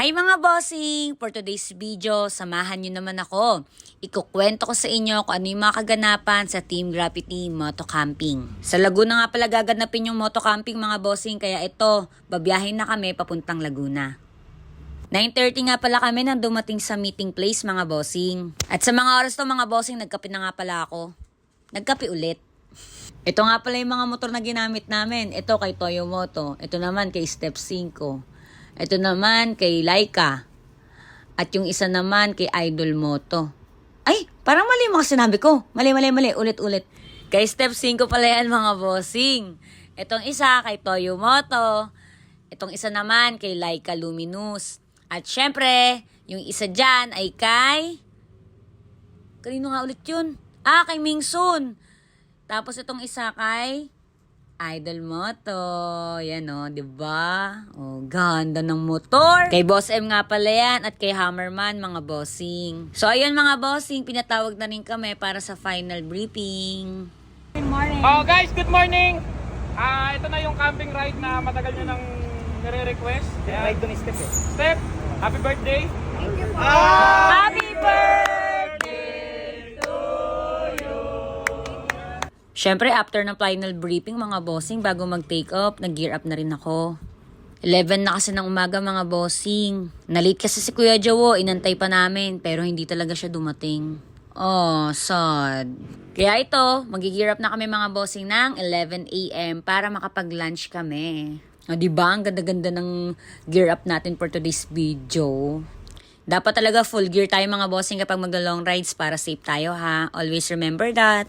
Hi mga bossing! For today's video, samahan nyo naman ako. Ikukwento ko sa inyo kung ano yung mga kaganapan sa Team Graffiti Moto Camping. Sa Laguna nga pala gaganapin yung Moto Camping mga bossing, kaya ito, babiyahin na kami papuntang Laguna. 9:30 nga pala kami nang dumating sa meeting place mga bossing. At sa mga oras to mga bossing, nagkape na nga pala ako. Nagkape ulit. Ito nga pala yung mga motor na ginamit namin. Ito kay Toyo Moto. Ito naman kay Step 5. Ito naman kay Laika. At yung isa naman kay Idol Moto. Ay, parang mali mga sinabi ko. Mali. Ulit. Kay Step 5 pala yan mga bossing. Itong isa kay Toyo Moto. Itong isa naman kay Laika Luminous. At syempre, yung isa dyan ay kay... Kanino nga ulit yun? Kay Mingsun. Tapos itong isa kay... Idol Moto. Yan o, diba? O, ganda ng motor. Kay Boss M nga pala yan at kay Hammerman, mga bossing. So, ayun mga bossing, pinatawag na rin kami para sa final briefing. Good morning. Oh guys, good morning. Ito na yung camping ride na matagal nyo nang nire-request. Ride to ni Step eh. Step, happy birthday. Thank you po. Happy birthday to you! Siyempre, after ng final briefing, mga bossing, bago mag-take off, nag-gear up na rin ako. 11 na kasi ng umaga, mga bossing. Nalate kasi si Kuya Jowo, inantay pa namin, pero hindi talaga siya dumating. Oh, sad. Kaya ito, mag-gear up na kami mga bossing ng 11 a.m. para makapag-lunch kami. O, diba? Ang ganda-ganda ng gear up natin for today's video. Dapat talaga full gear tayo mga bossing kapag mag-long rides para safe tayo ha. Always remember that.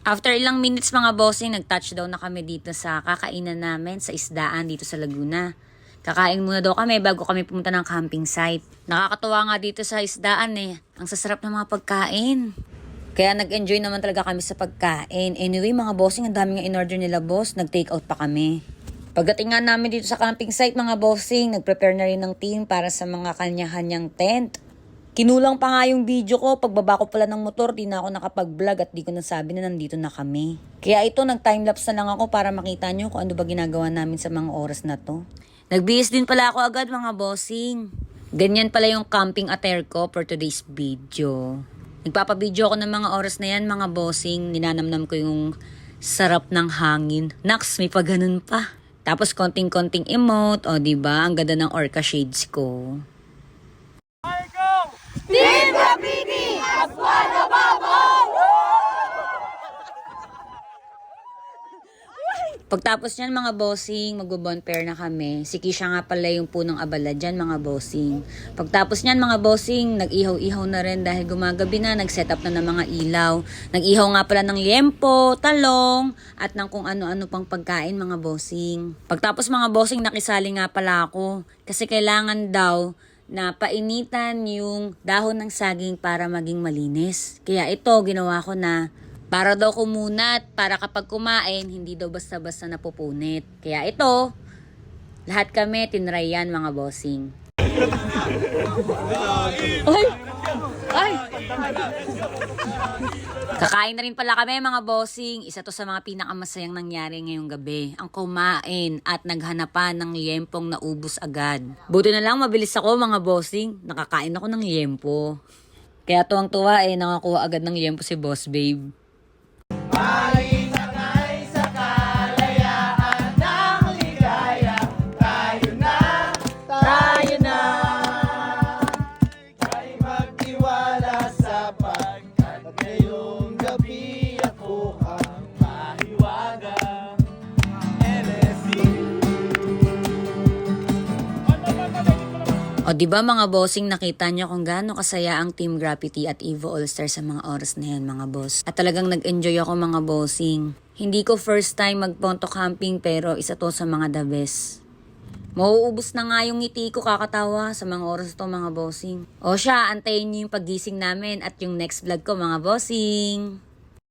After ilang minutes mga bossing, nag-touchdown na kami dito sa kakainan namin sa isdaan dito sa Laguna. Kakain muna daw kami bago kami pumunta ng camping site. Nakakatuwa nga dito sa isdaan eh. Ang sasarap ng mga pagkain. Kaya nag-enjoy naman talaga kami sa pagkain. Anyway mga bossing, ang dami nga in-order nila boss. Nag-take out pa kami. Pagdating nga namin dito sa camping site mga bossing, nag-prepare na rin ng team para sa mga kanya-kanyang tent. Kinulang pa nga yung video ko, pagbaba ko pala ng motor, di na ako nakapag-vlog at di ko nasabi na nandito na kami. Kaya ito, nag-timelapse na lang ako para makita nyo kung ano ba ginagawa namin sa mga oras na to. Nagbihis din pala ako agad mga bossing. Ganyan pala yung camping attire ko for today's video. Nagpapabideo ako ng mga oras na yan mga bossing, ninanamnam ko yung sarap ng hangin. Naks, may pa ganun pa. Tapos konting-konting emote, o diba, ang ganda ng orca shades ko. Team Graffiti! Aswan na babong! Pagtapos niyan mga bossing, mag-bonfire na kami. Si Kisha nga pala yung punong abala dyan mga bossing. Pagtapos niyan mga bossing, nag-ihaw-ihaw na rin dahil gumagabi na, nag-set up na ng mga ilaw. Nag-ihaw nga pala ng liempo, talong, at ng kung ano-ano pang pagkain mga bossing. Pagtapos mga bossing, nakisali nga pala ako. Kasi kailangan daw na painitan yung dahon ng saging para maging malinis. Kaya ito, ginawa ko na para daw kumunat, para kapag kumain, hindi daw basta-basta napupunit. Kaya ito, lahat kami tinry yan mga bossing. Ay! Kakain na rin pala kami mga bossing. Isa to sa mga pinakamasayang nangyari ngayong gabi. Ang kumain at naghanapan ng liempong naubos agad. Buti na lang mabilis ako mga bossing. Nakakain ako ng liempo. Kaya tuwang-tuwa nakakuha agad ng liempo si Boss Babe. O diba mga bossing, nakita nyo kung gaano kasaya ang Team Graffiti at Evo All-Star sa mga oras na yan mga boss. At talagang nag-enjoy ako mga bossing. Hindi ko first time mag-ponto camping pero isa to sa mga the best. Mauubos na nga yung ngiti ko kakatawa sa mga oras to mga bossing. O siya, antayin nyo yung paggising namin at yung next vlog ko mga bossing.